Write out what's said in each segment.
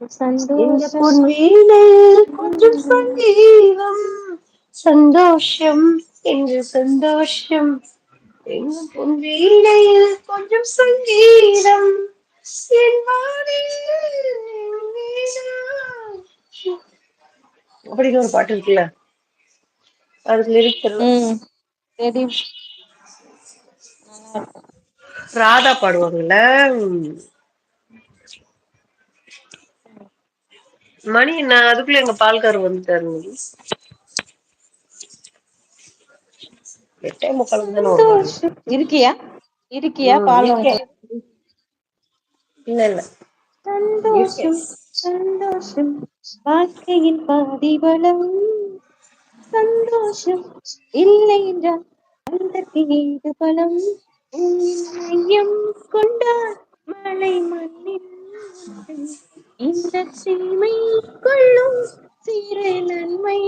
இந்த சந்தோஷம். பொன் வீணையில் கொஞ்சம் சங்கீதம் சந்தோஷம் என்று சந்தோஷம் எங்க பொன் வீணையில் கொஞ்சம் சங்கீதம் என் வானில் வீணா- அப்படின்னு ஒரு பாட்டு இருக்குல்ல, அதுக்கு லிரிக்ஸ் தெரியல. ம். தெரியும். நல்லா இருக்கும். ராதா பாடுவாங்கல்ல. உம். மணி என்ன அதுக்குள்ள எங்க பால்காரர் வந்துட்டாரு. 8:45 தானே வருவாரு. சந்தோஷம். இருக்கியா? இருக்கியா? பால் வாங்க இருக்கேன். போய். இல்ல இல்ல இருக்கேன். சந்தோஷம், சந்தோஷம். வாழ்க்கையின் பாதிபலம். சந்தோஷம் இல்லை என்றால் அதற்கு ஏது பலம்? பூவின் மையம் கொண்டால் மலை மண்ணில் உண்டு. இந்த தீமை கொள்ளும் சிறு நன்மை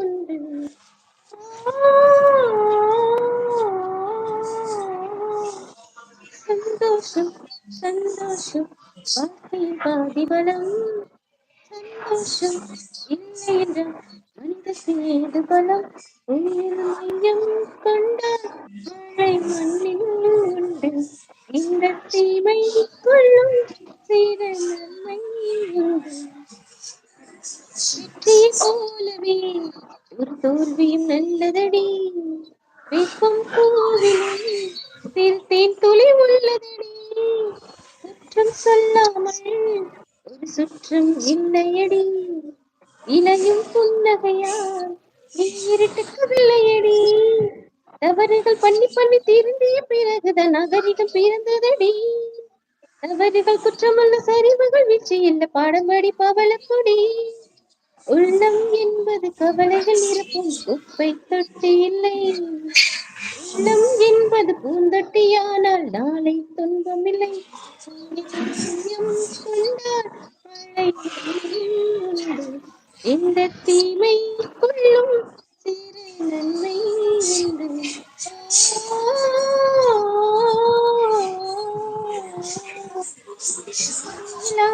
உண்டு. சந்தோஷம், சந்தோஷம். வாழ்க்கையின் பாதிபலம். சந்தோஷம் இல்லை என்றால் மனிதருக்கு ஏது பலம்? உயிர் மையம் கொண்டால் மழை மண்ணில் உண்டு. இந்த தீமை கொள்ளும் சில நன்மை உண்டு. வெற்றியை போலவே ஒரு தோல்வியும் நல்லதடி. வேப்பம் பூவிலும் சிறு தேன் துளி உள்ளதடி. குற்றம் சொல்லாமல் ஒரு சுற்றம் இல்லையடி. இலையும் புன்னகையால் நீ இருட்டுக்கு வெள்ளையடி. தவறுகள் பண்ணி பண்ணி திருந்திய பிறகுதான் நாகரிகம் பிறந்ததடி. தவறுகள் குற்றமல்ல, சரிவுகள் வீழ்ச்சி இல்ல, பாடம்படி பவளக்கொடி. உள்ளம் என்பது கவலைகள் நிரப்பும் குப்பை தொட்டி இல்லை. உள்ளம் என்பது பூந்தொட்டியானால் நாளை துன்பமில்லை. பூவின் மையம் கொண்டால் மழை மண்ணில் உண்டு. எந்த தீமை கொள்ளும் சிறு நன்மை உண்டு.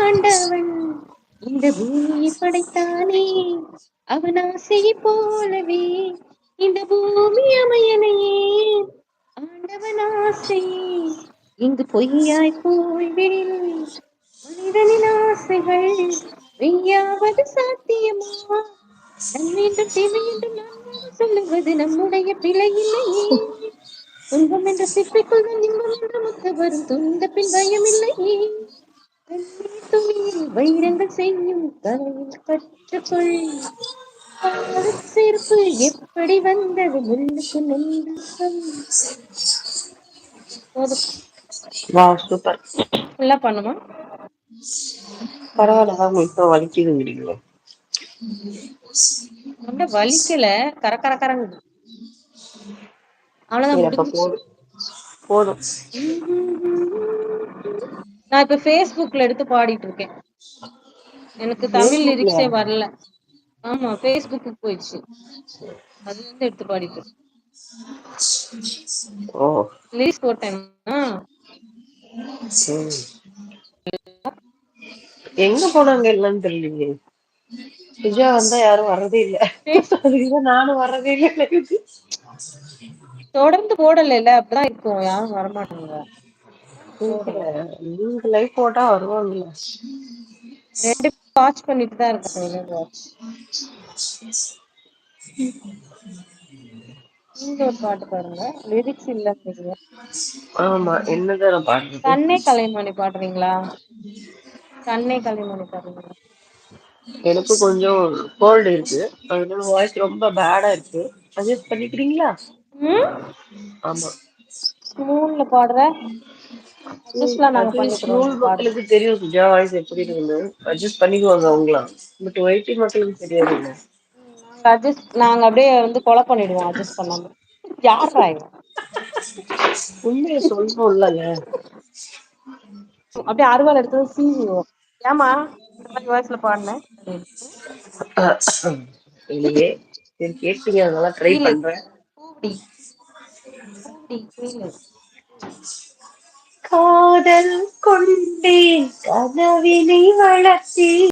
ஆண்டவன் இந்த பூமியை படைத்தானே, அவன் ஆசையை போலவே இந்த பூமி அமையனையே. ஆண்டவன் ஆசை இங்கு பொய்யாய் போய்விடில் மனிதனின் ஆசைகள் மெய்யாவது சாத்தியமா? நன்மை என்றும் தீமை என்றும் நான் சொல்லுவது நம்முடைய பிழை இல்லையே. துன்பம் என்ற சிப்பிக்குள் இன்பம் என்ற முத்து வரும், துன்ப பின் பயம் இல்லையே. கண்ணீர் துளியில் வைரங்கள் செய்யும் கலையில் கற்றுக்கொள். காதல் செருப்பு எப்படி வந்தது முள்ளுக்கு நொந்து சொல். போதும். வா சூப்பர். ஃபுல்லா பண்ணுமா? பரவாயில்ல, உங்களுக்கு வலிக்குதுங்கிறீங்களோ? ரொம்ப வலிக்கல, கரங்குது. அவ்வளவுதான், சரி அப்ப முடிஞ்சிச்சு. போதும் போதும். நான் இப்ப Facebookல எடுத்து பாடிட்டு இருக்கேன். எனக்கு தமிழ் பேஸ்புக்லயா? லிரிக்ஸே வரல. ஆமா, Facebookக்கு போயிடுச்சு. அதுல இருந்து எடுத்து பாடிட்டு இருக்கேன். ஓ லிரிக்ஸ் போட்டேன்னா எங்க போனாங்க இல்லன்னு தெரியலீங்க. விஜயா வந்தா யாரும் வர்றதே இல்ல. அதுக்குதான் நானும் வர்றதே இல்ல. தொடர்ந்து போடல, அப்படிதான் இருக்கும், யாரும் வரமாட்டாங்க. நீங்க லைவ் போட்டா வருவாங்கல்ல. 2 வாட்ச் பண்ணிட்டு தான் இருக்கேன். வாட்ச். நீங்க ஒரு பாட்டு பாருங்க, லிரிக்ஸ் இல்ல. ஆமா, என்னதான் நான் பாடுறது. கண்ணே கலைமணி பாடுறீங்களா? கண்ணே கலைமணி பாடுறீங்களா? எனக்கு கொஞ்சம் கோல்டு இருக்கு, அதனால வாய்ஸ் ரொம்ப பேடா இருக்கு. அட்ஜஸ்ட் பண்ணிக்கிறீங்களா? ஆமா, ஸ்கூல்ல பாடுற அட்ஜஸ்ட்லாம் நாங்க அது பண்ணிக்கிறோம், ஸ்கூல் நீங்க பாடுங்க. மக்களுக்கு தெரியும் சுஜா வாய்ஸ் எப்படி இருக்குன்னு, அட்ஜஸ்ட் பண்ணிக்குவாங்க அவங்களாம். பட் ஒய்டி மக்களுக்கு தெரியாது இல்ல. நாங்க அப்படியே வந்து கொலை பண்ணிடுவோம் அட்ஜஸ்ட் பண்ணாம. யாரா இவன்? உண்மையை சொல்லணும் இல்லங்க. அப்படியே அருவாள் எடுத்து சீவிடுவோம். ஏமா இந்த மாதிரி வாய்ஸ்ல பாடினேன்? இல்லையே, சரி கேட்டீங்க, அதனால ட்ரை கீழே பண்றேன். பூடி பூடி கீழே. காதல் கொண்டேன் கனவினை வளர்த்தேன்.